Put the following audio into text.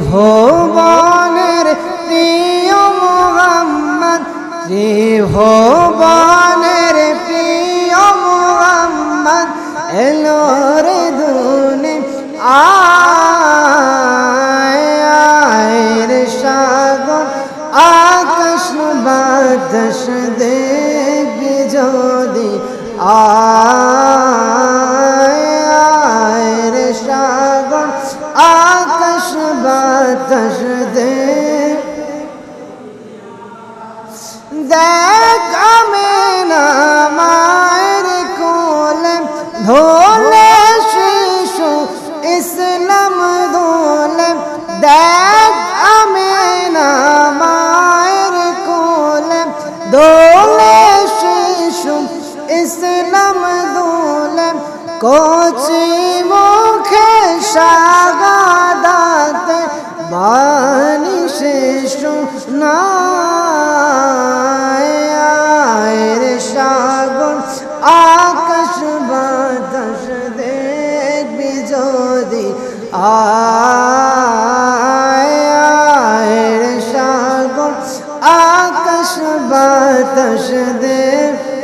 ত্রিভুবনের প্রিয় মুহাম্মদ, ত্রিভুবনের প্রিয় মুহাম্মদ এলো রে দুনিয়া আয় রে সাগর আকাশ বাতাস দেখবি যদি আয় রে সাগর আকাশ বাতাস দেখ আমিনা মায়ের কোলে ধোলে শিশু ইসলাম দোলে দেখ আমিনা মায়ের কোলে দোলে শিশু ইসলাম দোলে কচি মুখে শাহাদাত বাণী শিশু না সাগর আকাশ বাতাস দেখবি যদি আয় সাগর আকাশ বাতাস দেখ